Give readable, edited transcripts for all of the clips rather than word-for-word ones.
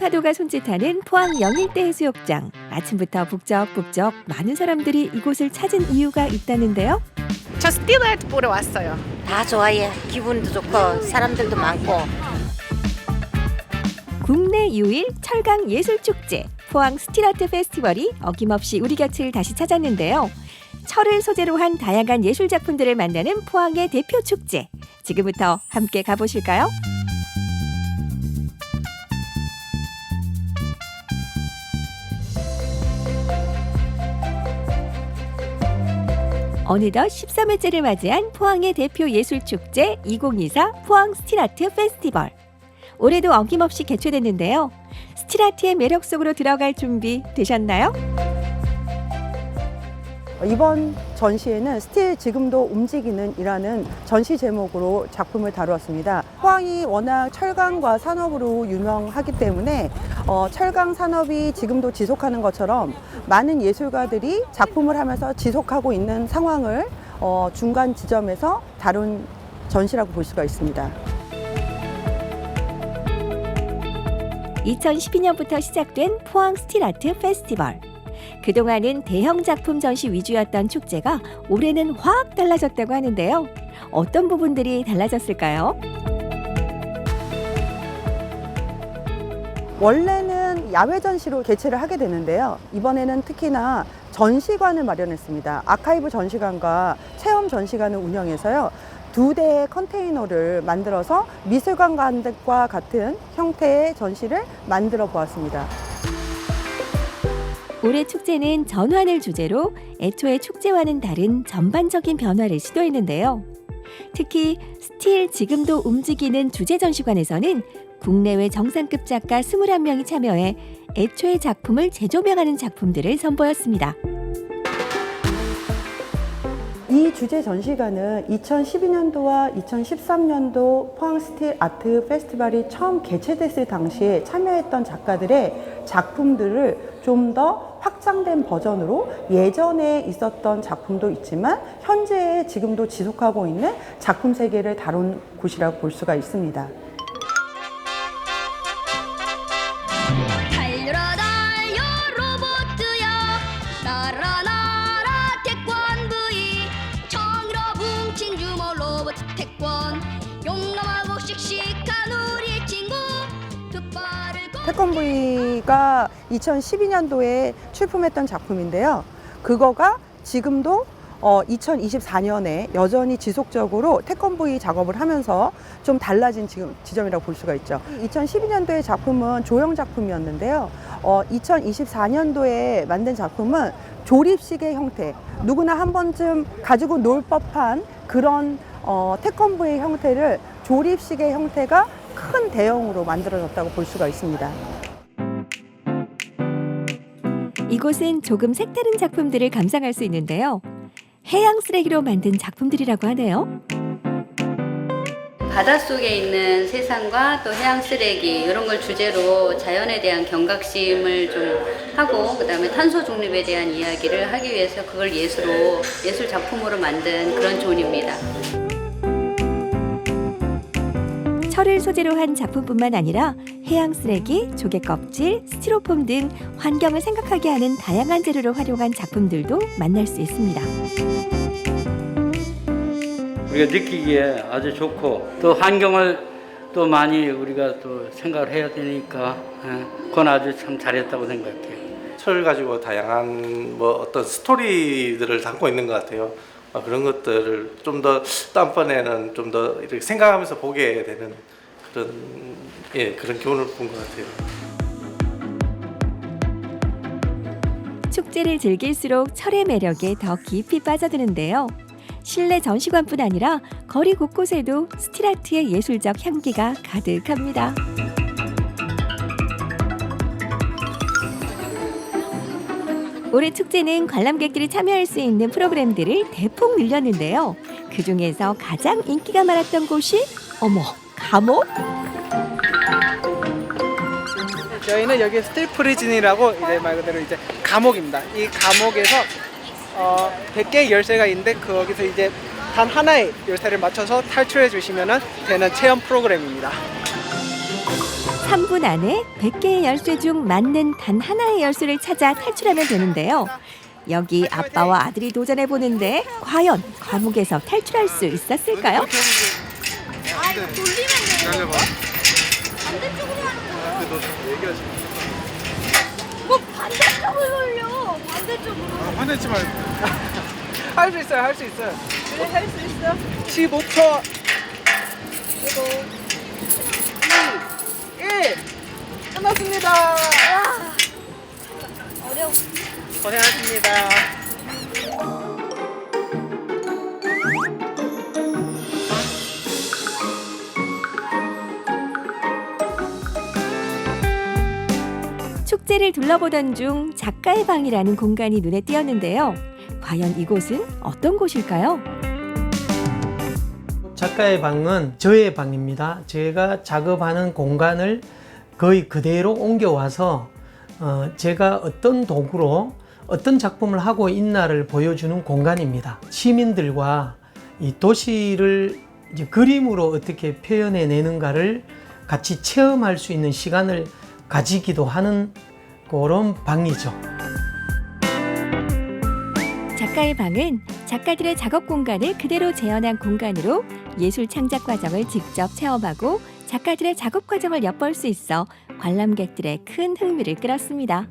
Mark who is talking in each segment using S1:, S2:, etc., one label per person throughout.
S1: 파도가 손짓하는 포항 영일대 해수욕장. 아침부터 북적북적 많은 사람들이 이곳을 찾은 이유가 있다는데요.
S2: 저 스틸 아트 보러 왔어요.
S3: 다 좋아해. 기분도 좋고 사람들도 많고.
S1: 국내 유일 철강 예술축제 포항 스틸아트 페스티벌이 어김없이 우리 곁을 다시 찾았는데요. 철을 소재로 한 다양한 예술 작품들을 만나는 포항의 대표 축제. 지금부터 함께 가보실까요? 어느덧 13회째를 맞이한 포항의 대표 예술축제 2024 포항 스틸아트 페스티벌. 올해도 어김없이 개최됐는데요. 스틸아트의 매력 속으로 들어갈 준비 되셨나요?
S4: 이번 전시회는 스틸 지금도 움직이는 이라는 전시 제목으로 작품을 다루었습니다. 포항이 워낙 철강과 산업으로 유명하기 때문에 철강 산업이 지금도 지속하는 것처럼 많은 예술가들이 작품을 하면서 지속하고 있는 상황을 중간 지점에서 다룬 전시라고 볼 수가 있습니다.
S1: 2012년부터 시작된 포항 스틸아트 페스티벌. 그동안은 대형 작품 전시 위주였던 축제가 올해는 확 달라졌다고 하는데요. 어떤 부분들이 달라졌을까요?
S4: 원래는 야외 전시로 개최를 하게 되는데요. 이번에는 특히나 전시관을 마련했습니다. 아카이브 전시관과 체험 전시관을 운영해서요. 2대의 컨테이너를 만들어서 미술관과 같은 형태의 전시를 만들어 보았습니다.
S1: 올해 축제는 전환을 주제로 애초에 축제와는 다른 전반적인 변화를 시도했는데요. 특히 스틸 지금도 움직이는 주제 전시관에서는 국내외 정상급 작가 21명이 참여해 애초의 작품을 재조명하는 작품들을 선보였습니다.
S4: 이 주제 전시관은 2012년도와 2013년도 포항 스틸 아트 페스티벌이 처음 개최됐을 당시에 참여했던 작가들의 작품들을 좀 더 확장된 버전으로 예전에 있었던 작품도 있지만 현재 지금도 지속하고 있는 작품 세계를 다룬 곳이라고 볼 수가 있습니다.
S5: 달려라 달려 로봇야 날아 날아 태권브이 정의로 뭉친 주먹 로봇 태권 용감하고 씩씩한 우리 친구 두 발을
S4: 태권브이가 2012년도에 출품했던 작품인데요. 그거가 지금도 2024년에 여전히 지속적으로 태권브이 작업을 하면서 좀 달라진 지금 지점이라고 볼 수가 있죠. 2012년도의 작품은 조형 작품이었는데요. 2024년도에 만든 작품은 조립식의 형태, 누구나 한 번쯤 가지고 놀 법한 그런 태권브이 형태를 조립식의 형태가 큰 대형으로 만들어졌다고 볼 수가 있습니다.
S1: 이곳은 조금 색다른 작품들을 감상할 수 있는데요. 해양 쓰레기로 만든 작품들이라고 하네요.
S6: 바닷속에 있는 세상과 또 해양 쓰레기 이런 걸 주제로 자연에 대한 경각심을 좀 하고 그다음에 탄소 중립에 대한 이야기를 하기 위해서 그걸 예술 작품으로 만든 그런 존입니다.
S1: 철을 소재로 한 작품뿐만 아니라 해양 쓰레기, 조개 껍질, 스티로폼 등 환경을 생각하게 하는 다양한 재료를 활용한 작품들도 만날 수 있습니다.
S7: 우리가 느끼기에 아주 좋고 또 환경을 또 많이 우리가 또 생각을 해야 되니까 그건 아주 참 잘했다고 생각해요.
S8: 철 가지고 다양한 어떤 스토리들을 담고 있는 것 같아요. 그런 것들을 좀 더 다음번에는 좀 더 이렇게 생각하면서 보게 되는 그런 교훈을 본 것 같아요.
S1: 축제를 즐길수록 철의 매력에 더 깊이 빠져드는데요. 실내 전시관뿐 아니라 거리 곳곳에도 스틸아트의 예술적 향기가 가득합니다. 올해 축제는 관람객들이 참여할 수 있는 프로그램들을 대폭 늘렸는데요. 그중에서 가장 인기가 많았던 곳이 감옥?
S9: 저희는 여기 스틸 프리즌이라고 이제 말 그대로 이제 감옥입니다. 이 감옥에서 100개의 열쇠가 있는데 거기서 이제 단 하나의 열쇠를 맞춰서 탈출해 주시면 되는 체험 프로그램입니다.
S1: 3분 안에 100개의 열쇠 중 맞는 단 하나의 열쇠를 찾아 탈출하면 되는데요. 여기 아빠와 아들이 도전해 보는데 과연 감옥에서 탈출할 수 있었을까요?
S9: 화내지 말고. 할 수 있어요, 할 수 있어요. 그래, 할 수 있어. 15초. 2, 1. 끝났습니다. 어려워. 고생하셨습니다.
S1: 축제를 둘러보던 중 작가의 방이라는 공간이 눈에 띄었는데요. 과연 이곳은 어떤 곳일까요?
S10: 작가의 방은 저의 방입니다. 제가 작업하는 공간을 거의 그대로 옮겨와서 제가 어떤 도구로 어떤 작품을 하고 있나를 보여주는 공간입니다. 시민들과 이 도시를 이제 그림으로 어떻게 표현해내는가를 같이 체험할 수 있는 시간을 가지기도 하는 그런 방이죠.
S1: 작가의 방은 작가들의 작업 공간을 그대로 재현한 공간으로 예술 창작 과정을 직접 체험하고 작가들의 작업 과정을 엿볼 수 있어 관람객들의 큰 흥미를 끌었습니다.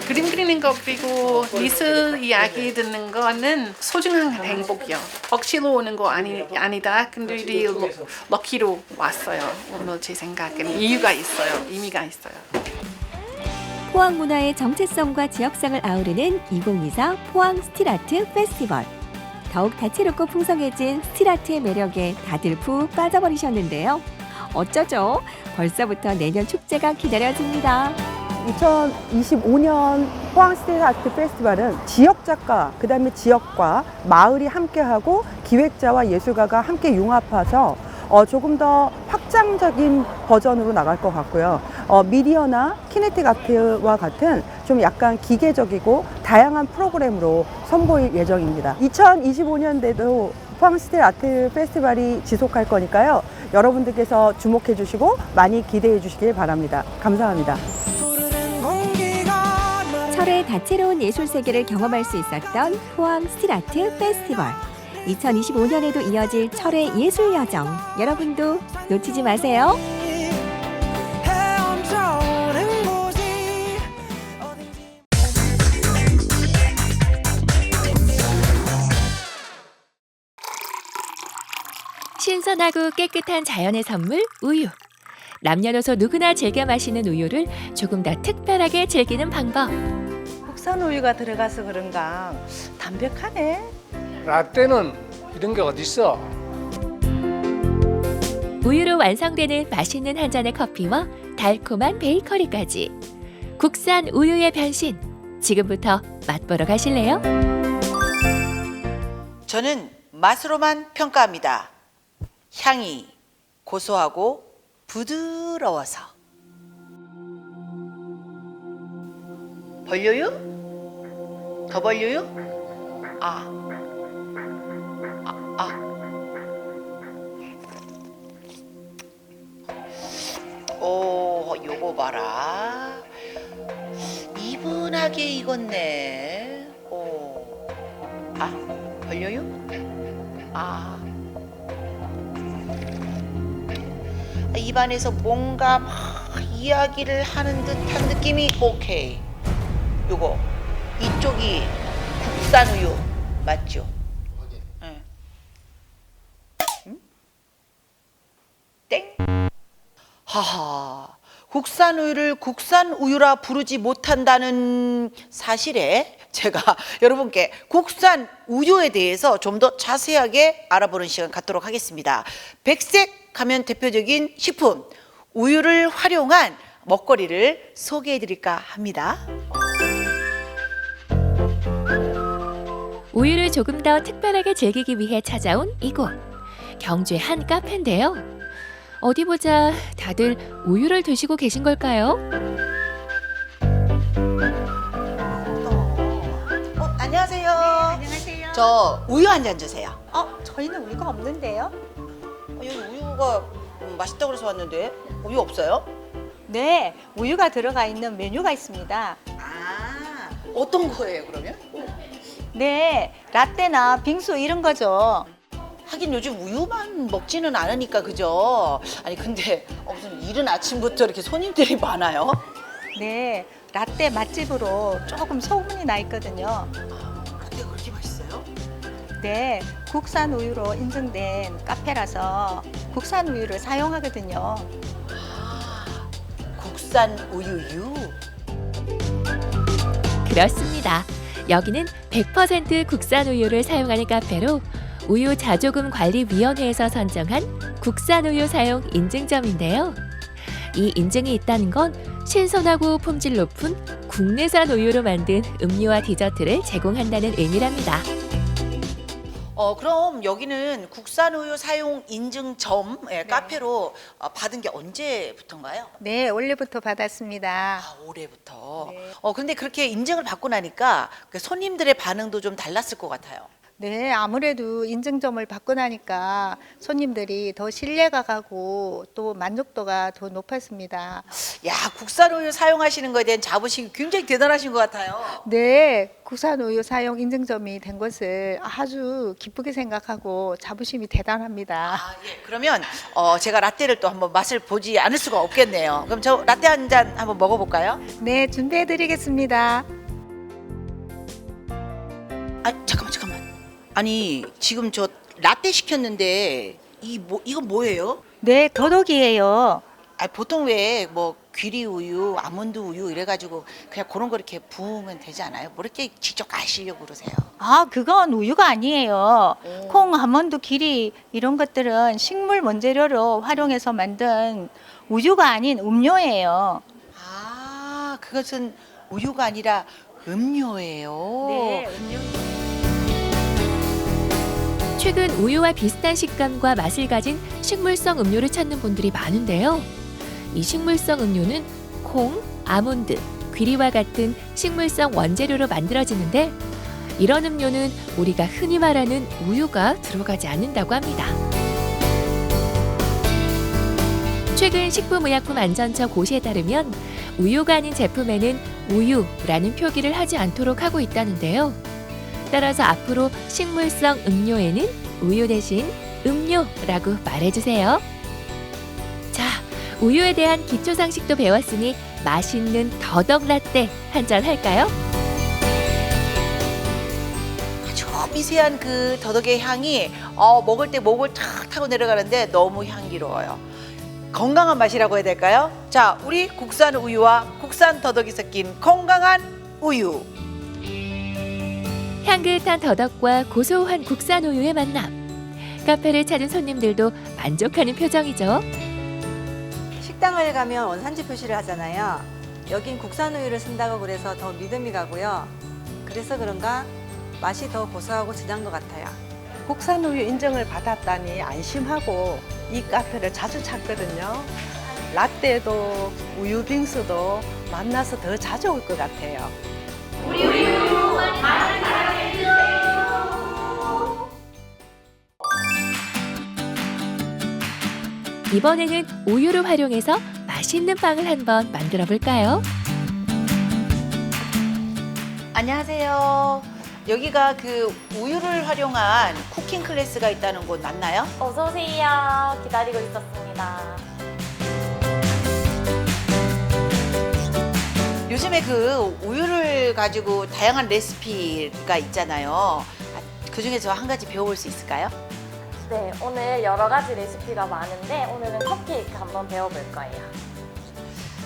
S2: 그림 그리는 거 그리고 미술 이야기 듣는 거는 소중한 행복이요. 억지로 오는 거 아니다. 근데 우리 럭키로 왔어요. 오늘 제 생각은 이유가 있어요. 의미가 있어요.
S1: 포항 문화의 정체성과 지역성을 아우르는 2024 포항 스틸아트 페스티벌. 더욱 다채롭고 풍성해진 스틸아트의 매력에 다들 푹 빠져버리셨는데요. 어쩌죠? 벌써부터 내년 축제가 기다려집니다.
S4: 2025년 포항 스틸 아트 페스티벌은 지역 작가, 그다음에 지역과 마을이 함께하고 기획자와 예술가가 함께 융합해서 조금 더 확장적인 버전으로 나갈 것 같고요. 미디어나 키네틱 아트와 같은 좀 약간 기계적이고 다양한 프로그램으로 선보일 예정입니다. 2025년대도 포항 스틸 아트 페스티벌이 지속할 거니까요. 여러분들께서 주목해 주시고 많이 기대해 주시길 바랍니다. 감사합니다.
S1: 철의 다채로운 예술 세계를 경험할 수 있었던 포항 스틸아트 페스티벌. 2025년에도 이어질 철의 예술 여정. 여러분도 놓치지 마세요. 신선하고 깨끗한 자연의 선물 우유. 남녀노소 누구나 즐겨 마시는 우유를 조금 더 특별하게 즐기는 방법.
S11: 국산 우유가 들어가서 그런가 담백하네.
S9: 라떼는 이런 게 어딨어?
S1: 우유로 완성되는 맛있는 한 잔의 커피와 달콤한 베이커리까지. 국산 우유의 변신. 지금부터 맛보러 가실래요?
S11: 저는 맛으로만 평가합니다. 향이 고소하고 부드러워서. 벌려요? 더 벌려요? 오, 요거 봐라. 이분하게 익었네. 오. 벌려요? 입안에서 뭔가 막 이야기를 하는 듯한 느낌이 오케이. 요거 이쪽이 국산 우유 맞죠? 응. 응? 땡. 하하. 국산 우유를 국산 우유라 부르지 못한다는 사실에 제가 여러분께 국산 우유에 대해서 좀 더 자세하게 알아보는 시간 갖도록 하겠습니다. 백색 하면 대표적인 식품 우유를 활용한 먹거리를 소개해 드릴까 합니다.
S1: 우유를 조금 더 특별하게 즐기기 위해 찾아온 이곳. 경주의 한 카페인데요. 어디 보자. 다들 우유를 드시고 계신 걸까요?
S11: 안녕하세요. 안녕하세요. 저 우유 한 잔 주세요.
S3: 저희는 우유가 없는데요.
S11: 여기 우유가 맛있다고 그래서 왔는데 우유 없어요?
S12: 네, 우유가 들어가 있는 메뉴가 있습니다.
S11: 아, 어떤 거예요 그러면?
S12: 네, 라떼나 빙수 이런 거죠.
S11: 하긴 요즘 우유만 먹지는 않으니까 그죠? 아니 근데 무슨 이른 아침부터 이렇게 손님들이 많아요?
S12: 네, 라떼 맛집으로 조금 소문이 나 있거든요.
S11: 라떼가 그렇게 맛있어요?
S12: 네, 국산 우유로 인증된 카페라서 국산 우유를 사용하거든요.
S11: 국산 우유유?
S1: 그렇습니다. 여기는 100% 국산 우유를 사용하는 카페로 우유 자조금 관리위원회에서 선정한 국산 우유 사용 인증점인데요. 이 인증이 있다는 건 신선하고 품질 높은 국내산 우유로 만든 음료와 디저트를 제공한다는 의미랍니다.
S11: 그럼 여기는 국산 우유 사용 인증점 카페로 받은 게 언제부터인가요?
S12: 네, 올해부터 받았습니다.
S11: 아, 올해부터.
S12: 네.
S11: 근데 그렇게 인증을 받고 나니까 그 손님들의 반응도 좀 달랐을 것 같아요.
S12: 네, 아무래도 인증점을 받고 나니까 손님들이 더 신뢰가 가고 또 만족도가 더 높았습니다.
S11: 야, 국산 우유 사용하시는 거에 대한 자부심이 굉장히 대단하신 것 같아요.
S12: 네, 국산 우유 사용 인증점이 된 것을 아주 기쁘게 생각하고 자부심이 대단합니다.
S11: 아, 예. 그러면 제가 라떼를 또 한번 맛을 보지 않을 수가 없겠네요. 그럼 저 라떼 한 잔 한번 먹어볼까요?
S12: 네, 준비해 드리겠습니다.
S11: 아, 잠깐만. 아니, 지금 저 라떼 시켰는데 이건 뭐예요?
S12: 네, 더덕이에요.
S11: 아, 보통 왜 뭐 귀리 우유, 아몬드 우유 이래가지고 그냥 그런 거 이렇게 부으면 되지 않아요? 뭐 이렇게 직접 가시려고 그러세요?
S12: 아, 그건 우유가 아니에요. 콩, 아몬드, 기리 이런 것들은 식물 원재료로 활용해서 만든 우유가 아닌 음료예요.
S11: 아, 그것은 우유가 아니라 음료예요.
S12: 네, 음료.
S1: 최근 우유와 비슷한 식감과 맛을 가진 식물성 음료를 찾는 분들이 많은데요. 이 식물성 음료는 콩, 아몬드, 귀리와 같은 식물성 원재료로 만들어지는데 이런 음료는 우리가 흔히 말하는 우유가 들어가지 않는다고 합니다. 최근 식품의약품안전처 고시에 따르면 우유가 아닌 제품에는 우유라는 표기를 하지 않도록 하고 있다는데요. 따라서 앞으로 식물성 음료에는 우유 대신 음료라고 말해주세요. 자, 우유에 대한 기초 상식도 배웠으니 맛있는 더덕 라떼 한잔 할까요?
S11: 아주 미세한 그 더덕의 향이 먹을 때 목을 탁 타고 내려가는데 너무 향기로워요. 건강한 맛이라고 해야 될까요? 자, 우리 국산 우유와 국산 더덕이 섞인 건강한 우유.
S1: 향긋한 더덕과 고소한 국산 우유의 만남. 카페를 찾은 손님들도 만족하는 표정이죠.
S13: 식당을 가면 원산지 표시를 하잖아요. 여긴 국산 우유를 쓴다고 그래서 더 믿음이 가고요. 그래서 그런가 맛이 더 고소하고 진한 것 같아요.
S4: 국산 우유 인증을 받았다니 안심하고 이 카페를 자주 찾거든요. 라떼도 우유 빙수도 만나서 더 자주 올 것 같아요.
S1: 이번에는 우유를 활용해서 맛있는 빵을 한번 만들어 볼까요?
S11: 안녕하세요. 여기가 그 우유를 활용한 쿠킹 클래스가 있다는 곳 맞나요?
S14: 어서 오세요. 기다리고 있었습니다.
S11: 요즘에 그 우유를 가지고 다양한 레시피가 있잖아요. 그 중에서 한 가지 배워볼 수 있을까요?
S14: 네, 오늘 여러 가지 레시피가 많은데 오늘은 컵케이크 한번 배워볼 거예요.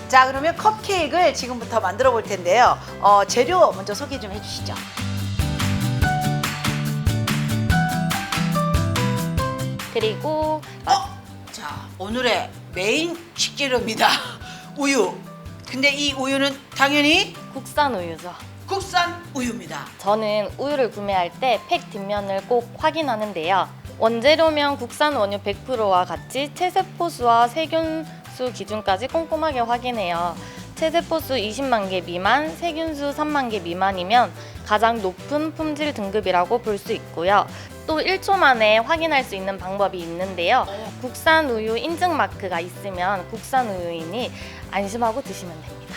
S11: 자, 그러면 컵케이크를 지금부터 만들어 볼 텐데요. 재료 먼저 소개 좀 해주시죠.
S14: 그리고
S11: 자, 오늘의 메인 식재료입니다. 우유. 근데 이 우유는 당연히
S14: 국산 우유죠.
S11: 국산 우유입니다.
S14: 저는 우유를 구매할 때 팩 뒷면을 꼭 확인하는데요. 원재료명 국산 원유 100%와 같이 체세포수와 세균수 기준까지 꼼꼼하게 확인해요. 체세포수 20만 개 미만, 세균수 3만 개 미만이면 가장 높은 품질 등급이라고 볼 수 있고요. 또 1초 만에 확인할 수 있는 방법이 있는데요. 국산 우유 인증 마크가 있으면 국산 우유이니 안심하고 드시면 됩니다.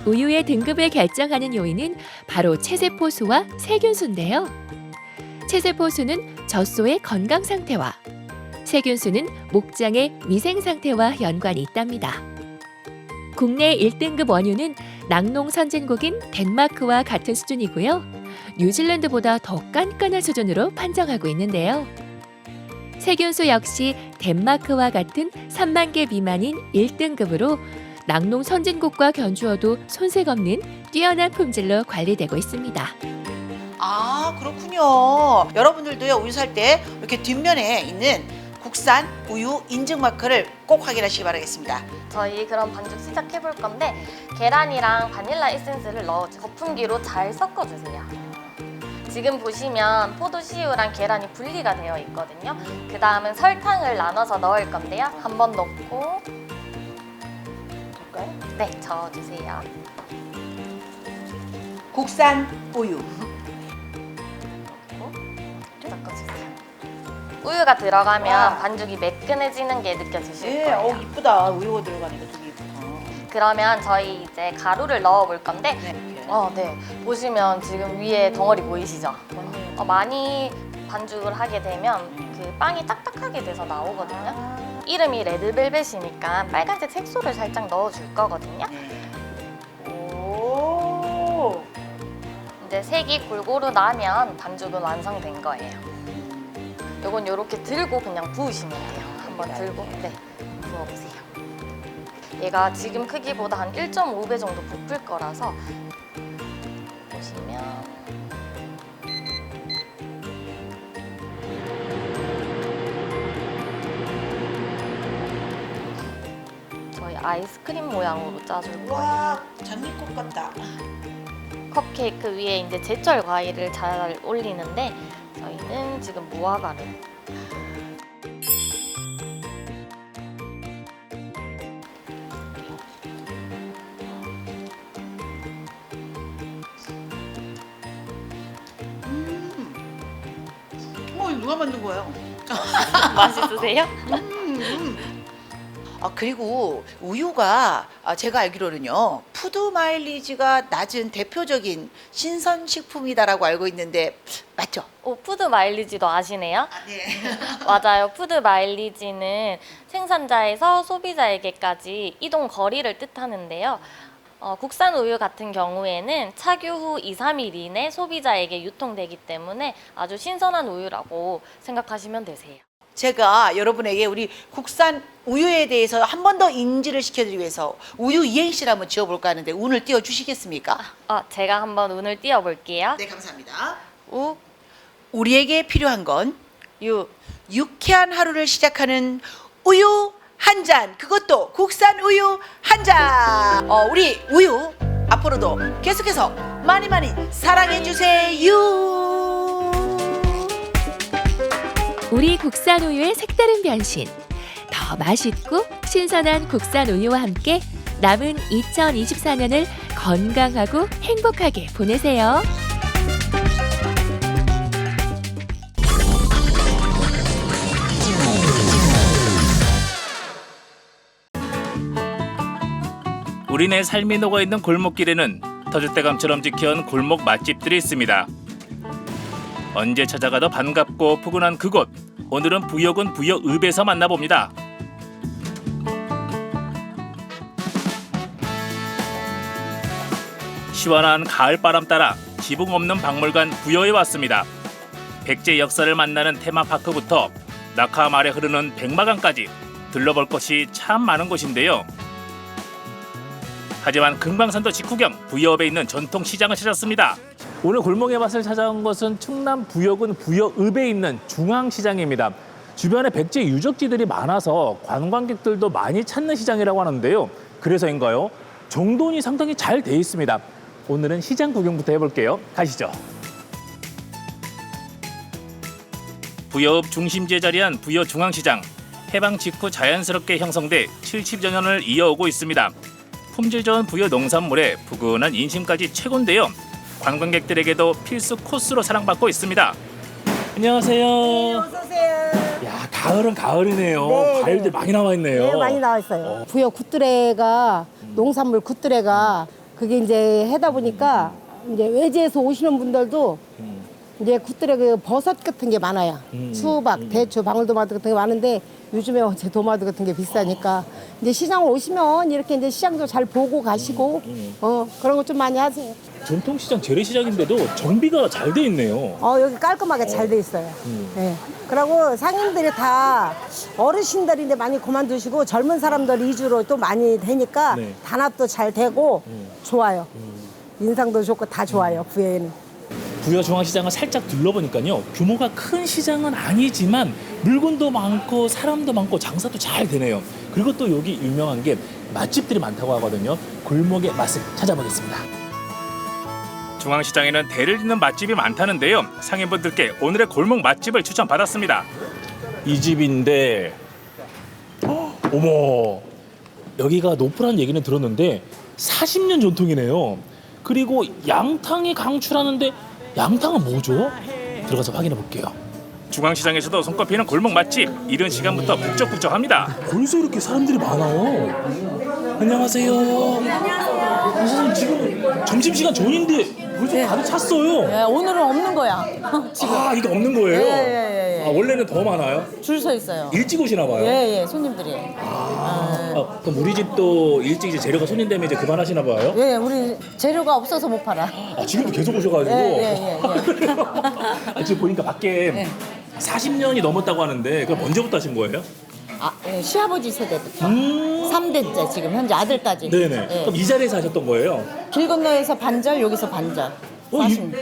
S1: 우유의 등급을 결정하는 요인은 바로 체세포수와 세균수인데요. 체세포수는 젖소의 건강 상태와 세균수는 목장의 위생 상태와 연관이 있답니다. 국내 1등급 원유는 낙농 선진국인 덴마크와 같은 수준이고요. 뉴질랜드보다 더 깐깐한 수준으로 판정하고 있는데요. 세균수 역시 덴마크와 같은 3만 개 미만인 1등급으로 낙농 선진국과 견주어도 손색 없는 뛰어난 품질로 관리되고 있습니다.
S11: 아, 그렇군요. 여러분들도요, 우유 살 때 이렇게 뒷면에 있는 국산 우유 인증 마크를 꼭 확인하시기 바라겠습니다.
S14: 저희 그럼 반죽 시작해 볼 건데 계란이랑 바닐라 에센스를 넣어 거품기로 잘 섞어주세요. 지금 보시면 포도씨유랑 계란이 분리가 되어 있거든요. 그 다음은 설탕을 나눠서 넣을 건데요. 한번 넣고 네, 저어주세요.
S11: 국산 우유.
S14: 섞어주세요. 우유가 들어가면 반죽이 매끈해지는 게 느껴지실
S11: 네,
S14: 거예요.
S11: 이쁘다. 우유가 들어가니까 되게 이쁘다.
S14: 그러면 저희 이제 가루를 넣어 볼 건데 네. 보시면 지금 위에 덩어리 보이시죠? 많이 반죽을 하게 되면 그 빵이 딱딱하게 돼서 나오거든요. 이름이 레드벨벳이니까 빨간색 색소를 살짝 넣어줄 거거든요.
S11: 오.
S14: 이제 색이 골고루 나면 반죽은 완성된 거예요. 요건 요렇게 들고 그냥 부으시면 돼요. 한번 들고 부어보세요. 얘가 지금 크기보다 한 1.5배 정도 부풀 거라서 보시면 저희 아이스크림 모양으로 짜줄 거예요.
S11: 와, 장미꽃 같다.
S14: 컵케이크 위에 이제 제철 과일을 잘 올리는데 저희는 지금 무화과를
S11: 이거 누가 만든 거예요?
S14: 맛있으세요?
S11: 그리고 우유가 제가 알기로는요, 푸드 마일리지가 낮은 대표적인 신선식품이다라고 알고 있는데 맞죠?
S14: 푸드 마일리지도 아시네요?
S11: 네.
S14: 맞아요. 푸드 마일리지는 생산자에서 소비자에게까지 이동 거리를 뜻하는데요. 국산 우유 같은 경우에는 착유 후 2, 3일 이내 소비자에게 유통되기 때문에 아주 신선한 우유라고 생각하시면 되세요.
S11: 제가 여러분에게 우리 국산 우유에 대해서 한 번 더 인지를 시켜드리기 위해서 우유 이행시를 한번 지어볼까 하는데 운을 띄워주시겠습니까?
S14: 제가 한번 운을 띄워볼게요.
S11: 네, 감사합니다. 우리에게 필요한 건 유쾌한 하루를 시작하는 우유 한 잔, 그것도 국산 우유 한 잔. 우리 우유 앞으로도 계속해서 많이 많이 사랑해 주세요.
S1: 우리 국산 우유의 색다른 변신. 더 맛있고 신선한 국산 우유와 함께 남은 2024년을 건강하고 행복하게 보내세요.
S15: 우리네 삶이 녹아있는 골목길에는 터줏대감처럼 지켜온 골목 맛집들이 있습니다. 언제 찾아가도 반갑고 푸근한 그곳. 오늘은 부여군 부여읍에서 만나봅니다. 시원한 가을바람 따라 지붕 없는 박물관 부여에 왔습니다. 백제 역사를 만나는 테마파크부터 낙하암 아래 흐르는 백마강까지 들러볼 것이 참 많은 곳인데요. 하지만 금강산도 직후경 부여읍에 있는 전통시장을 찾았습니다.
S16: 오늘 골목의 맛을 찾아온 것은 충남 부여군 부여읍에 있는 중앙시장입니다. 주변에 백제 유적지들이 많아서 관광객들도 많이 찾는 시장이라고 하는데요. 그래서인가요? 정돈이 상당히 잘 돼 있습니다. 오늘은 시장 구경부터 해볼게요. 가시죠.
S15: 부여읍 중심지에 자리한 부여중앙시장. 해방 직후 자연스럽게 형성돼 70여 년을 이어오고 있습니다. 품질 좋은 부여 농산물에 푸근한 인심까지 최고인데요. 관광객들에게도 필수 코스로 사랑받고 있습니다.
S16: 안녕하세요.
S11: 어서 오세요.
S16: 야, 가을은 가을이네요.
S17: 네,
S16: 과일들 많이 나와 있네요.
S17: 네, 많이 나와 있어요. 부여 굿드레가 농산물 굿드레가 그게 이제 하다 보니까 이제 외지에서 오시는 분들도 이제 굿드레 그 버섯 같은 게 많아요. 수박, 대추, 방울토마토 같은 게 많은데 요즘에 제 토마토 같은 게 비싸니까 이제 시장 오시면 이렇게 이제 시장도 잘 보고 가시고 그런 거 좀 많이 하세요.
S16: 전통시장, 재래시장인데도 정비가 잘 돼 있네요.
S17: 여기 깔끔하게 잘 돼 있어요. 네. 그리고 상인들이 다 어르신들이 이제 많이 그만두시고 젊은 사람들 위주로 또 많이 되니까
S16: 네.
S17: 단합도 잘 되고 좋아요. 인상도 좋고 다 좋아요. 부여에는.
S16: 부여 중앙시장을 살짝 둘러보니까요. 규모가 큰 시장은 아니지만 물건도 많고 사람도 많고 장사도 잘 되네요. 그리고 또 여기 유명한 게 맛집들이 많다고 하거든요. 골목의 맛을 찾아보겠습니다. 중앙시장에는 대를 잇는 맛집이 많다는데요. 상인분들께 오늘의 골목 맛집을 추천받았습니다. 이 집인데 어머, 여기가 노프라는 얘기는 들었는데 40년 전통이네요. 그리고 양탕이 강추라는데 양탕은 뭐죠? 들어가서 확인해 볼게요. 중앙시장에서도 손꼽히는 골목 맛집. 이른 시간부터 북적북적합니다. 벌써 이렇게 사람들이 많아요. 안녕하세요. 선생님 지금 점심시간 전인데 벌써 다들 찼어요.
S18: 네, 오늘은 없는 거야. 지금.
S16: 아, 이게 없는 거예요?
S18: 예.
S16: 아, 원래는 더 많아요?
S18: 줄 서 있어요.
S16: 일찍 오시나 봐요?
S18: 예, 손님들이.
S16: 그럼 우리 집도 일찍 이제 재료가 손님되면 이제 그만하시나 봐요?
S18: 예, 우리 재료가 없어서 못 팔아.
S16: 아, 지금도 계속 오셔가지고?
S18: 예.
S16: 지금 보니까 밖에 40년이 넘었다고 하는데 그럼 언제부터 하신 거예요?
S18: 시아버지 세대부터. 3대째 지금 현재 아들까지.
S16: 네네.
S18: 예.
S16: 그럼 이 자리에서 하셨던 거예요?
S18: 길 건너에서 반절, 여기서 반절.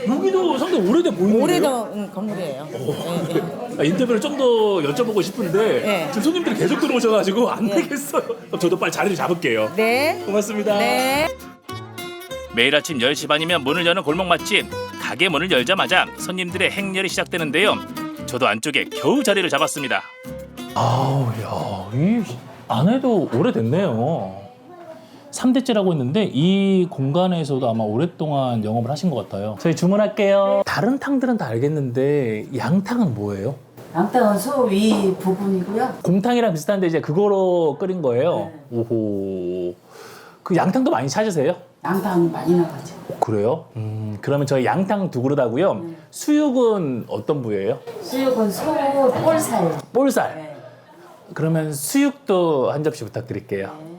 S16: 여기도 상당히 오래돼 보이는데요?
S18: 오래된 건물이에요.
S16: 인터뷰를 좀 더 여쭤보고 싶은데
S18: 네.
S16: 지금 손님들이 계속 들어오셔가지고 안 되겠어요. 그럼 저도 빨리 자리를 잡을게요.
S18: 네.
S16: 고맙습니다.
S18: 네.
S15: 매일 아침 10시 반이면 문을 여는 골목 맛집. 가게 문을 열자마자 손님들의 행렬이 시작되는데요. 저도 안쪽에 겨우 자리를 잡았습니다.
S16: 아우, 야, 이 안에도 오래됐네요. 3대째라고 했는데 이 공간에서도 아마 오랫동안 영업을 하신 것 같아요. 저희 주문할게요. 다른 탕들은 다 알겠는데 양탕은 뭐예요?
S19: 양탕은 소 위 부분이고요.
S16: 곰탕이랑 비슷한데 이제 그거로 끓인 거예요. 오호. 그 양탕도 많이 찾으세요?
S19: 양탕 많이 나가죠.
S16: 그래요? 그러면 저희 양탕 2그릇 하고요. 수육은 어떤 부위예요?
S19: 수육은 소 볼살.
S16: 볼살. 그러면 수육도 한 접시 부탁드릴게요.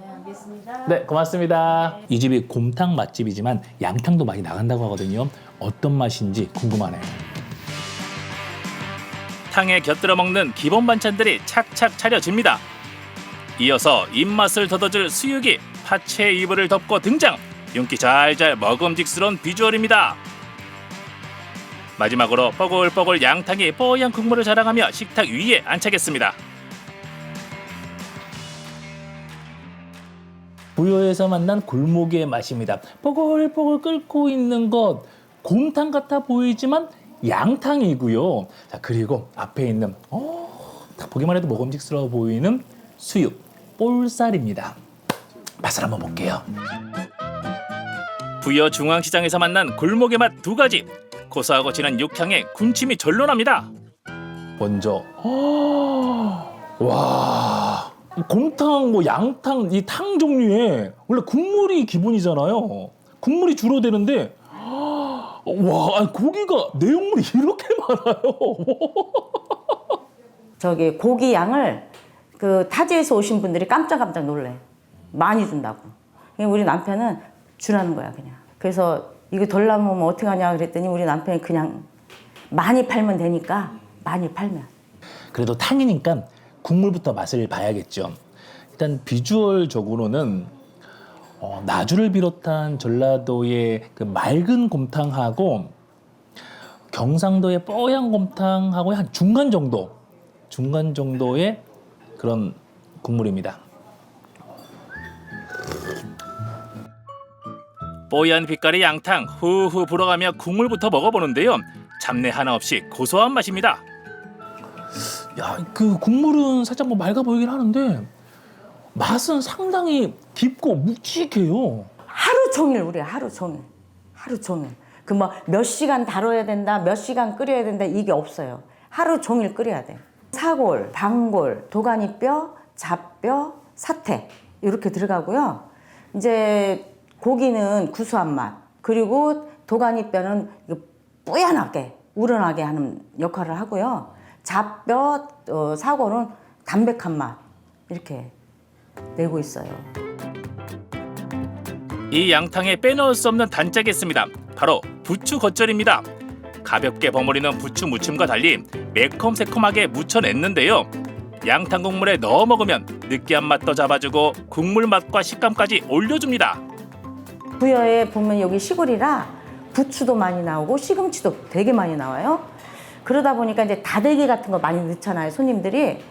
S16: 네, 고맙습니다. 이 집이 곰탕 맛집이지만 양탕도 많이 나간다고 하거든요. 어떤 맛인지 궁금하네요.
S15: 탕에 곁들여 먹는 기본 반찬들이 착착 차려집니다. 이어서 입맛을 돋워줄 수육이 파채 이불을 덮고 등장. 윤기 잘잘 먹음직스러운 비주얼입니다. 마지막으로 뽀글뽀글 양탕이 뽀얀 국물을 자랑하며 식탁 위에 안차겠습니다.
S16: 부여에서 만난 골목의 맛입니다. 뽀글뽀글 끓고 있는 것 곰탕 같아 보이지만 양탕이고요. 자, 그리고 앞에 있는 딱 보기만 해도 먹음직스러워 보이는 수육 볼살입니다. 맛을 한번 볼게요.
S15: 부여 중앙시장에서 만난 골목의 맛 2가지. 고소하고 진한 육향에 군침이 절로 납니다.
S16: 먼저 와, 곰탕, 뭐 양탕, 이 탕 종류에 원래 국물이 기본이잖아요. 국물이 주로 되는데 와, 아니, 고기가 내용물이 이렇게 많아요.
S20: 저기 고기 양을 그 타지에서 오신 분들이 깜짝깜짝 놀래. 많이 준다고. 우리 남편은 주라는 거야 그냥. 그래서 이거 덜 남으면 어떻게 하냐 그랬더니 우리 남편이 그냥 많이 팔면 되니까 많이 팔면.
S16: 그래도 탕이니까 국물부터 맛을 봐야겠죠. 일단 비주얼적으로는 나주를 비롯한 전라도의 그 맑은 곰탕하고 경상도의 뽀얀 곰탕하고 한 중간 정도의 그런 국물입니다.
S15: 뽀얀 빛깔의 양탕 후후 불어가며 국물부터 먹어보는데요. 잡내 하나 없이 고소한 맛입니다.
S16: 야, 그 국물은 살짝 뭐 맑아 보이긴 하는데 맛은 상당히 깊고 묵직해요.
S20: 하루 종일 우리 하루 종일. 그 뭐 몇 시간 다뤄야 된다, 몇 시간 끓여야 된다 이게 없어요. 하루 종일 끓여야 돼. 사골, 방골, 도가니뼈, 잡뼈, 사태 이렇게 들어가고요. 이제 고기는 구수한 맛, 그리고 도가니뼈는 뿌연하게 우러나게 하는 역할을 하고요. 잡뼈, 사골은 담백한 맛 이렇게 내고 있어요.
S15: 이 양탕에 빼놓을 수 없는 단짝이 있습니다. 바로 부추 겉절입니다. 가볍게 버무리는 부추 무침과 달리 매콤새콤하게 무쳐냈는데요. 양탕 국물에 넣어 먹으면 느끼한 맛도 잡아주고 국물 맛과 식감까지 올려줍니다.
S20: 부여에 보면 여기 시골이라 부추도 많이 나오고 시금치도 되게 많이 나와요. 그러다 보니까 이제 다대기 같은 거 많이 넣잖아요, 손님들이.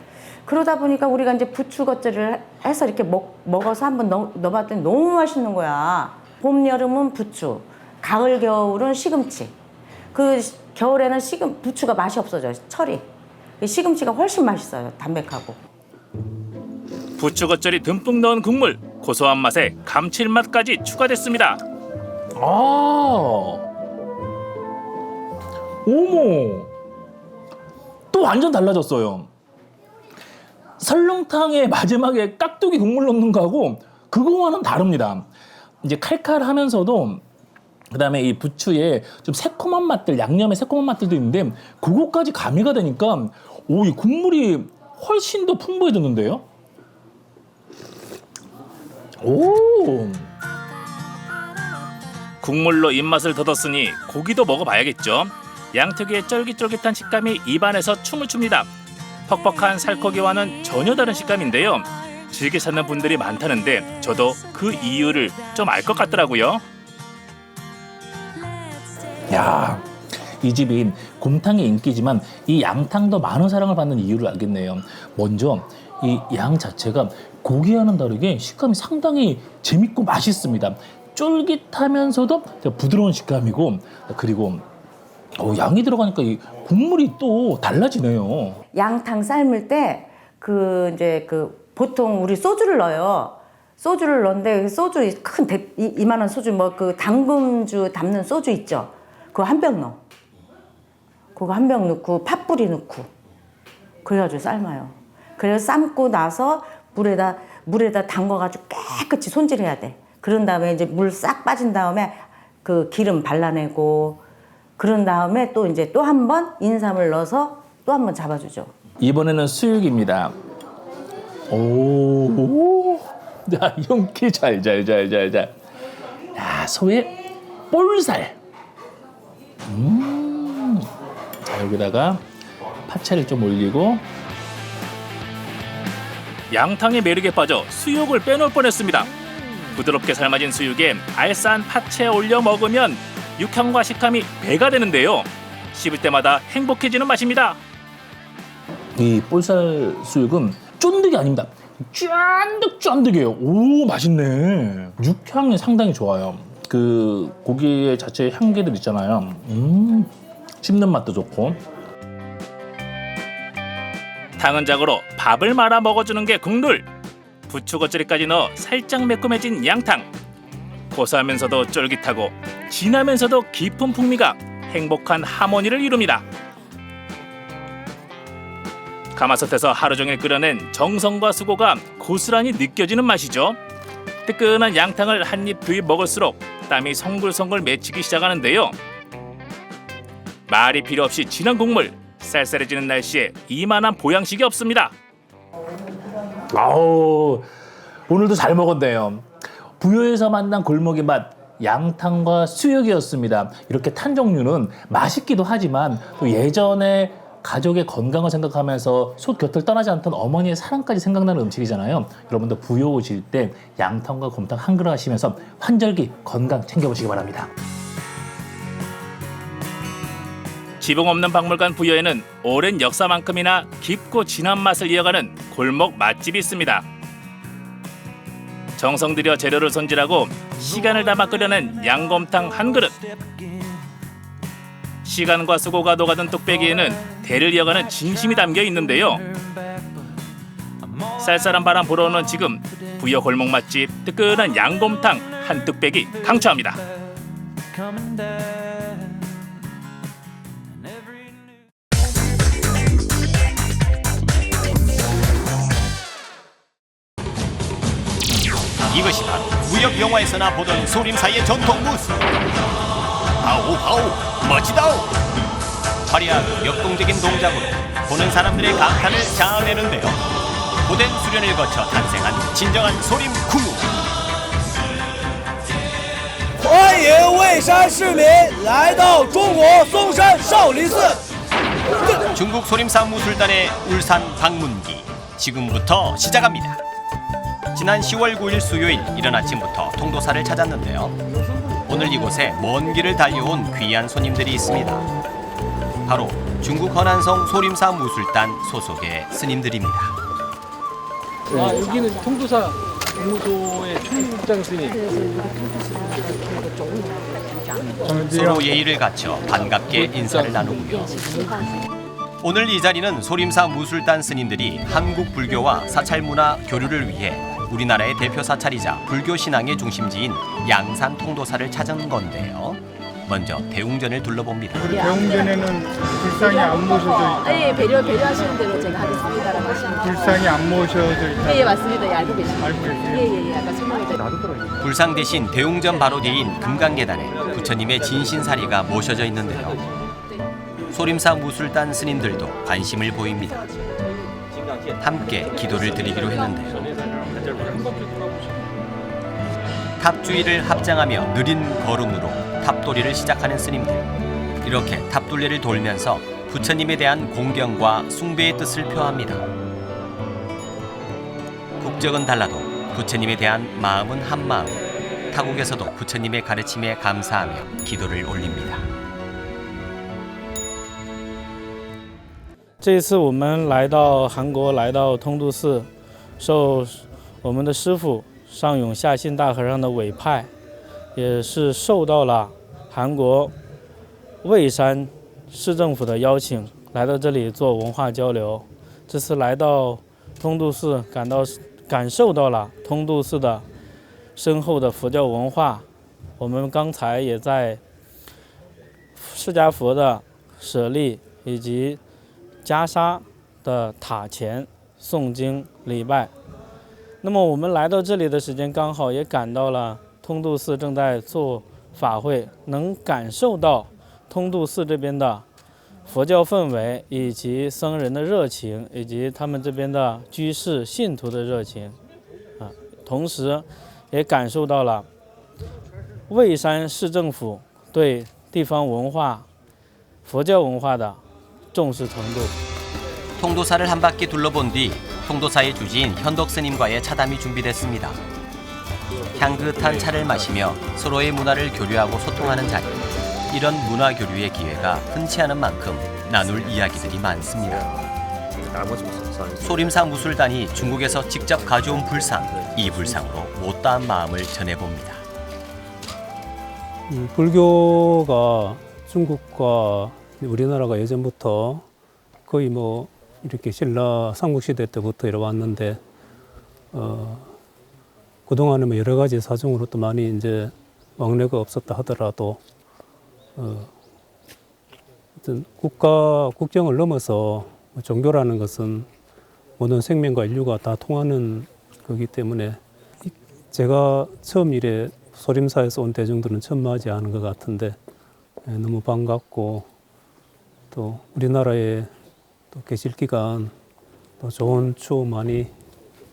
S20: 그러다 보니까 우리가 이제 부추 겉절을 해서 이렇게 먹어서 한번 넣어봤더니 너무 맛있는 거야. 봄, 여름은 부추, 가을, 겨울은 시금치. 그 겨울에는 부추가 맛이 없어져요, 철이. 시금치가 훨씬 맛있어요, 담백하고.
S15: 부추 겉절이 듬뿍 넣은 국물, 고소한 맛에 감칠맛까지 추가됐습니다.
S16: 어머, 또 완전 달라졌어요. 설렁탕의 마지막에 깍두기 국물 넣는 거하고 그거와는 다릅니다. 이제 칼칼하면서도 그다음에 이 부추에 좀 새콤한 맛들, 양념의 새콤한 맛들도 있는데 그거까지 가미가 되니까 이 국물이 훨씬 더 풍부해졌는데요.
S15: 국물로 입맛을 돋웠으니 고기도 먹어봐야겠죠. 양특유의 쫄깃쫄깃한 식감이 입안에서 춤을 춥니다. 퍽퍽한 살코기와는 전혀 다른 식감인데요. 즐겨 찾는 분들이 많다는데 저도 그 이유를 좀 알 것 같더라고요.
S16: 야, 이 집이 곰탕이 인기지만 이 양탕도 많은 사랑을 받는 이유를 알겠네요. 먼저 이 양 자체가 고기와는 다르게 식감이 상당히 재밌고 맛있습니다. 쫄깃하면서도 부드러운 식감이고, 그리고 양이 들어가니까 이 국물이 또 달라지네요.
S20: 양탕 삶을 때 보통 우리 소주를 넣어요. 소주를 넣는데 소주 큰 이만한 소주 그 당금주 담는 소주 있죠. 그거 한 병 넣어. 그거 한 병 넣고 팥뿌리 넣고 그래가지고 삶아요. 그래서 삶고 나서 물에다 담궈가지고 깨끗이 손질해야 돼. 그런 다음에 이제 물 싹 빠진 다음에 그 기름 발라내고 그런 다음에 또 이제 또 한 번 인삼을 넣어서 또 한 번 잡아주죠.
S16: 이번에는 수육입니다. 오, 자, 윤기 잘. 야, 소의 볼살. 자, 여기다가 파채를 좀 올리고.
S15: 양탕의 매력에 빠져 수육을 빼놓을 뻔했습니다. 부드럽게 삶아진 수육에 알싸한 파채 올려 먹으면 육향과 식감이 배가 되는데요. 씹을 때마다 행복해지는 맛입니다.
S16: 이 볼살 수육은 쫀득이 아닙니다. 쫀득쫀득해요. 오, 맛있네. 육향이 상당히 좋아요. 그 고기의 자체의 향기들 있잖아요. 씹는 맛도 좋고.
S15: 당은작으로 밥을 말아 먹어주는 게 국룰. 부추 겉절이까지 넣어 살짝 매콤해진 양탕. 고소하면서도 쫄깃하고 진하면서도 깊은 풍미가 행복한 하모니를 이룹니다. 가마솥에서 하루 종일 끓여낸 정성과 수고가 고스란히 느껴지는 맛이죠. 뜨끈한 양탕을 한 입 두 입 먹을수록 땀이 송글송글 맺히기 시작하는데요. 말이 필요 없이 진한 국물, 쌀쌀해지는 날씨에 이만한 보양식이 없습니다.
S16: 아우, 오늘도 잘 먹었네요. 부여에서 만난 골목의 맛, 양탕과 수육이었습니다. 이렇게 탄 종류는 맛있기도 하지만 또 예전에 가족의 건강을 생각하면서 솥 곁을 떠나지 않던 어머니의 사랑까지 생각나는 음식이잖아요. 여러분도 부여 오실 때 양탕과 곰탕 한 그릇 하시면서 환절기 건강 챙겨보시기 바랍니다.
S15: 지붕 없는 박물관 부여에는 오랜 역사만큼이나 깊고 진한 맛을 이어가는 골목 맛집이 있습니다. 정성 들여 재료를 손질하고 시간을 담아 끓여낸 양곰탕 한 그릇. 시간과 수고가 녹아든 뚝배기에는 대를 이어가는 진심이 담겨 있는데요. 쌀쌀한 바람 불어오는 지금 부여 골목 맛집 뜨끈한 양곰탕 한 뚝배기 강추합니다.
S21: 이것이 바로 무협 영화에서나 보던 소림사의 전통 무술. 아우 멋지다오. 화려하고 역동적인 동작으로 보는 사람들의 감탄을 자아내는데요. 고된 수련을 거쳐 탄생한 진정한 소림 군우.
S22: 欢迎蔚山市民来到中国嵩山少林寺。
S21: 중국 소림사 무술단의 울산 방문기 지금부터 시작합니다. 지난 10월 9일 수요일 이른 아침부터 통도사를 찾았는데요. 오늘 이곳에 먼 길을 달려온 귀한 손님들이 있습니다. 바로 중국 허난성 소림사 무술단 소속의 스님들입니다.
S23: 여기는 통도사 무소의 총국장 스님.
S21: 서로 예의를 갖춰 반갑게 인사를 나누고요. 오늘 이 자리는 소림사 무술단 스님들이 한국 불교와 사찰 문화 교류를 위해 우리나라의 대표 사찰이자 불교 신앙의 중심지인 양산 통도사를 찾은 건데요. 먼저 대웅전을 둘러봅니다.
S24: 우리 대웅전에는 불상이 안 모셔져 있다.
S25: 예, 배려하시는 대로 제가 하겠습니다라고 하시면.
S24: 불상이 안 모셔져 있다.
S25: 예, 맞습니다. 예, 알고 계십니다.
S24: 알고 계세요?
S25: 예, 아까 설명해 드렸습니다.
S21: 불상 대신 대웅전 바로 뒤인 금강계단에 부처님의 진신사리가 모셔져 있는데요. 소림사 무술단 스님들도 관심을 보입니다. 함께 기도를 드리기로 했는데요. 탑 주위를 합장하며 느린 걸음으로 탑돌이를 시작하는 스님들. 이렇게 탑둘레를 돌면서 부처님에 대한 공경과 숭배의 뜻을 표합니다. 국적은 달라도 부처님에 대한 마음은 한 마음. 타국에서도 부처님의 가르침에 감사하며 기도를 올립니다.
S26: 这次我们来到韩国，来到通度寺，受我们的师父上永下信大和尚的委派，也是受到了韩国蔚山市政府的邀请，来到这里做文化交流。这次来到通度寺，感受到了通度寺的深厚的佛教文化。我们刚才也在释迦佛的舍利以及袈裟的塔前诵经礼拜。那么我们来到这里的时间刚好也赶到了通度寺正在做法会，能感受到通度寺这边的佛教氛围，以及僧人的热情，以及他们这边的居士信徒的热情同时也感受到了蔚山市政府对地方文化、佛教文化的重视程度。
S21: 통도사를 한 바퀴 둘러본 뒤 통도사의 주지인 현덕 스님과의 차담이 준비됐습니다. 향긋한 차를 마시며 서로의 문화를 교류하고 소통하는 자리. 이런 문화 교류의 기회가 흔치 않은 만큼 나눌 이야기들이 많습니다. 소림사 무술단이 중국에서 직접 가져온 불상, 이 불상으로 못다한 마음을 전해봅니다.
S27: 불교가 중국과 우리나라가 예전부터 거의 뭐 이렇게 신라 삼국시대 때부터 이뤄왔는데 그동안에 뭐 여러 가지 사정으로 또 많이 이제 왕래가 없었다 하더라도 어떤 국가 국경을 넘어서 종교라는 것은 모든 생명과 인류가 다 통하는 거기 때문에 제가 처음 이래 소림사에서 온 대중들은 처음 맞이 하는 것 같은데 너무 반갑고 또 우리나라에 또 계실 기간 또 좋은 추억 많이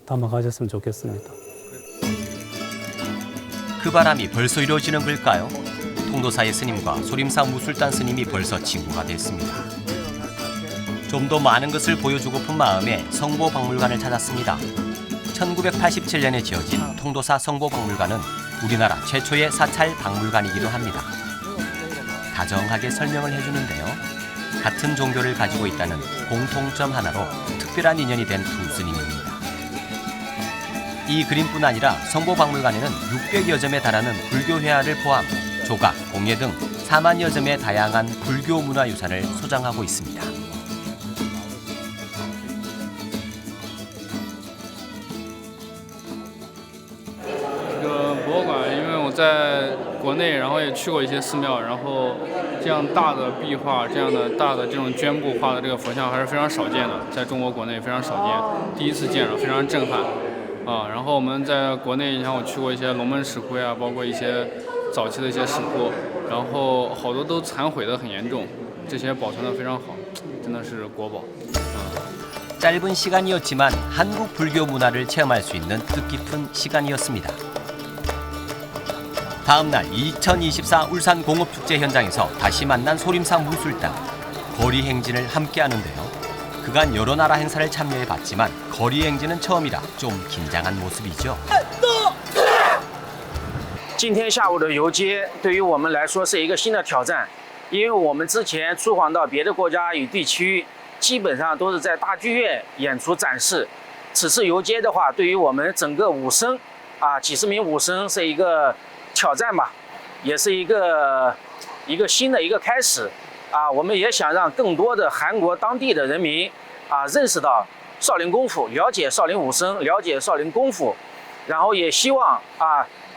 S27: 담아 가셨으면 좋겠습니다.
S21: 그 바람이 벌써 이루어지는 걸까요? 통도사의 스님과 소림사 무술단 스님이 벌써 친구가 됐습니다. 좀 더 많은 것을 보여주고픈 마음에 성보박물관을 찾았습니다. 1987년에 지어진 통도사 성보박물관은 우리나라 최초의 사찰 박물관이기도 합니다. 다정하게 설명을 해주는데요. 같은 종교를 가지고 있다는 공통점 하나로 특별한 인연이 된 두 스님입니다. 이 그림뿐 아니라 성보박물관에는 600여 점에 달하는 불교 회화를 포함 조각, 공예 등 4만여 점의 다양한 불교 문화유산을 소장하고 있습니다.
S28: 博物馆，因为我在国内，然后也去过一些寺庙，然后这样大的壁画、这样的大的这种绢布画的这个佛像还是非常少见的，在中国国内非常少见，第一次见了，非常震撼。然后我们在国内，你像我去过一些龙门石窟呀，包括一些早期的一些石窟，然后好多都残毁得很严重，这些保存得非常好，真的是国宝。
S21: 짧은 시간이었지만 한국 불교 문화를 체험할 수 있는 뜻깊은 시간이었습니다. 다음 날 2024 울산 공업축제 현장에서 다시 만난 소림사 무술단. 거리 행진을 함께 하는데요. 그간 여러 나라 행사를 참여해봤지만 거리 행진은 처음이라 좀 긴장한 모습이죠.
S2: 今天下午的游街对于我们来说是一个新的挑战，因为我们之前出访到别的国家与地区，基本上都是在大剧院演出展示。此次游街的话，对于我们整个武生几十名武生是一个挑战吧，也是一个新的一个开始。我们也想让更多的韩国当地的人民认识到少林功夫，了解少林武生，了解少林功夫，然后也希望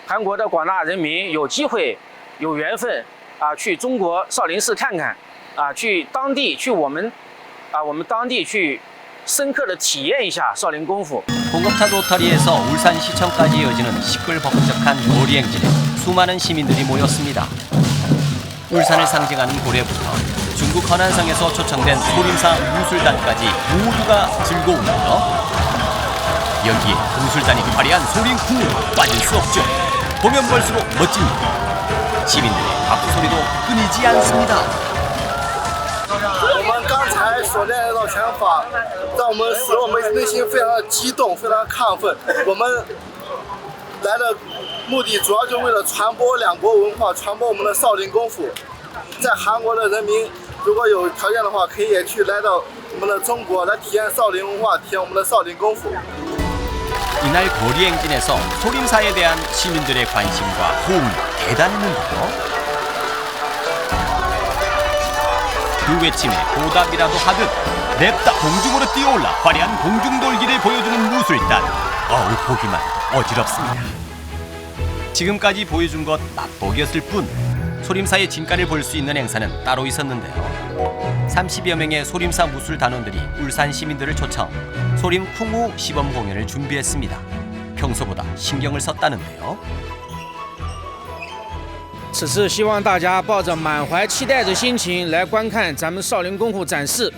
S2: 韩国的广大人民有机会、有缘分去中国少林寺看看，去当地去我们当地去深刻的体验一下少林功夫。
S21: 공업탑 로터리에서 울산시청까지 이어지는 시끌벅적한 거리 행진에 수많은 시민들이 모였습니다. 울산을 상징하는 고래부터 중국 허난성에서 초청된 소림사 무술단까지 모두가 즐거운데요. 여기에 무술단이 화려한 소림 풍으로 빠질 수 없죠. 보면 볼수록 멋집니다. 시민들의 박수 소리도 끊이지 않습니다.
S22: 我们刚才所练到拳法，让我们使我们内心非常的激动，非常亢奋。我们来的目的主要就为了传播两国文化，传播我们的少林功夫。在韩国的人民，如果有条件的话，可以也去来到我们的中国来体验少林文化，体验我们的少林功夫。
S21: 이날 거리 행진에서 소림사에 대한 시민들의 관심과 호응이 대단했는데요. 그 외침에 보답이라도 하듯 냅다 공중으로 뛰어올라 화려한 공중돌기를 보여주는 무술단. 보기만 어지럽습니다. 지금까지 보여준 것 맛보기였을 뿐 소림사의 진가를 볼 수 있는 행사는 따로 있었는데요. 30여 명의 소림사 무술단원들이 울산 시민들을 초청 소림 쿵우 시범 공연을 준비했습니다. 평소보다 신경을 썼다는데요.
S2: 此次希望大家抱着满怀期待的心情来观看咱们少林功夫展示，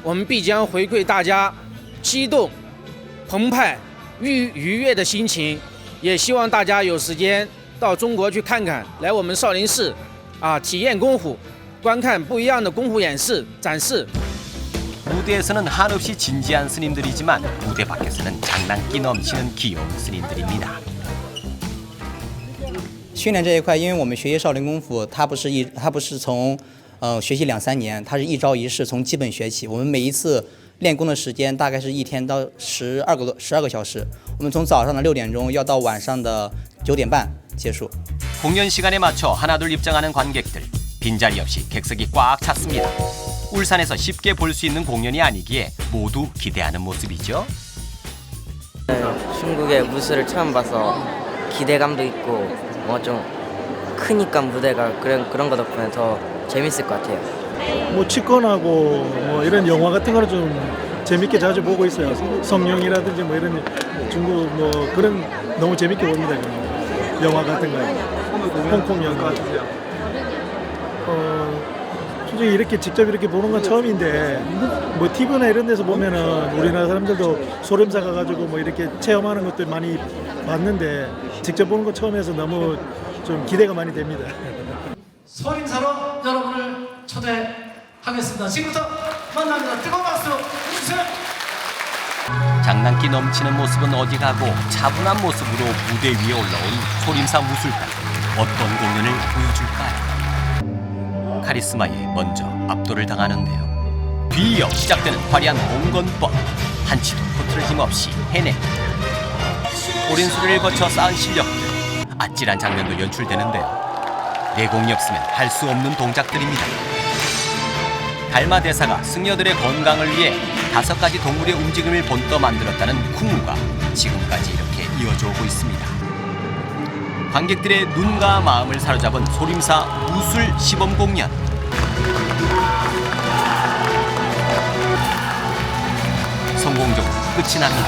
S2: 我们必将回馈大家激动、澎湃、愉悦的心情，也希望大家有时间到中国去看看，来我们少林寺体验功夫，观看不一样的功夫演示展示。
S21: 무대에서는 한없이 진지한 스님들이지만 무대 밖에서는 장난기 넘치는 귀여운 스님들입니다.
S3: 训练这一块，因为我们学习少林功夫，它不是从学习2、3年，它是一朝一夕，从基本学起。我们每一次练功的时间大概是1天到12个小时，我们从早上的6点钟要到晚上的9点半结束。
S21: 공연 시간에 맞춰 하나둘 입장하는 관객들. 빈자리 없이 객석이 꽉 찼습니다. 울산에서 쉽게 볼 수 있는 공연이 아니기에 모두 기대하는 모습이죠.
S5: 중국의 무술을 처음 봐서 기대감도 있고 좀 크니까 무대가 그런 거 덕분에 더 재밌을 것 같아요.
S24: 뭐 치권하고 뭐 이런 영화 같은 거는 좀 재밌게 자주 보고 있어요. 성룡이라든지 뭐 이런 중국 뭐 그런 너무 재밌게 봅니다. 영화 같은 거, 홍콩 영화. 솔직히 이렇게 직접 이렇게 보는 건 처음인데 뭐 TV나 이런 데서 보면은 우리나라 사람들도 소림사 가가지고 뭐 이렇게 체험하는 것들 많이 봤는데 직접 보는 거 처음에서 너무 좀 기대가 많이 됩니다.
S6: 소림사로 여러분을 초대하겠습니다. 지금부터 만납니다. 뜨거운 박수 주세요.
S21: 장난기 넘치는 모습은 어디 가고 차분한 모습으로 무대 위에 올라온 소림사 무술단. 어떤 공연을 보여줄까요? 카리스마에 먼저 압도를 당하는데요. 뒤이어 시작되는 화려한 봉건법. 한치도 흐트러짐 없이 해냅니다. 오랜 수련을 거쳐 쌓은 실력들. 아찔한 장면도 연출되는데요. 내공이 없으면 할 수 없는 동작들입니다. 달마 대사가 승려들의 건강을 위해 5가지 동물의 움직임을 본떠 만들었다는 쿵우가 지금까지 이렇게 이어져 오고 있습니다. 관객들의 눈과 마음을 사로잡은 소림사 무술 시범 공연. 성공적으로 끝이 납니다.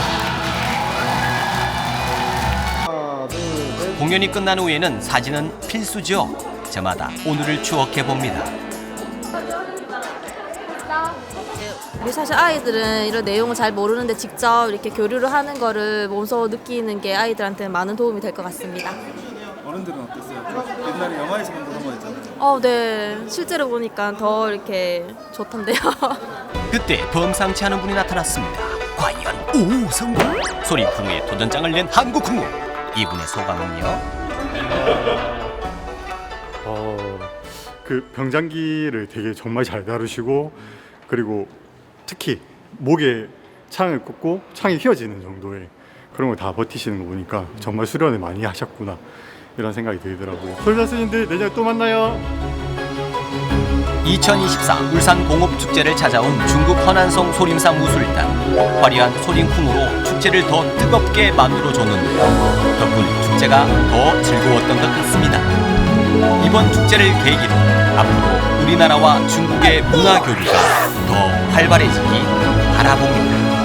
S21: 공연이 끝난 후에는 사진은 필수죠. 저마다 오늘을 추억해 봅니다.
S4: 우리 사실 아이들은 이런 내용을 잘 모르는데 직접 이렇게 교류를 하는 거를 몸소 느끼는 게 아이들한테 많은 도움이 될 것 같습니다.
S7: 어른들은 어땠어요? 옛날에 영화에서만 보던 거였잖아요.
S4: 네. 실제로 보니까 더 이렇게 좋던데요.
S21: 그때 범상치 않은 분이 나타났습니다. 과연 오 성공! 소림풍우의 도전장을 낸 한국풍우. 이분의 소감은요?
S8: 그 병장기를 되게 정말 잘 다루시고 그리고 특히 목에 창을 꽂고 창이 휘어지는 정도의 그런 걸 다 버티시는 거 보니까 정말 수련을 많이 하셨구나 이런 생각이 들더라고요. 소림사스님들 내년에 또 만나요.
S21: 2024 울산 공업축제를 찾아온 중국 허난성 소림사 무술단. 화려한 소림쿵으로 축제를 더 뜨겁게 만들어줬는데요. 덕분에 축제가 더 즐거웠던 것 같습니다. 이번 축제를 계기로 앞으로 우리나라와 중국의 문화 교류가 더 활발해지기 바라봅니다.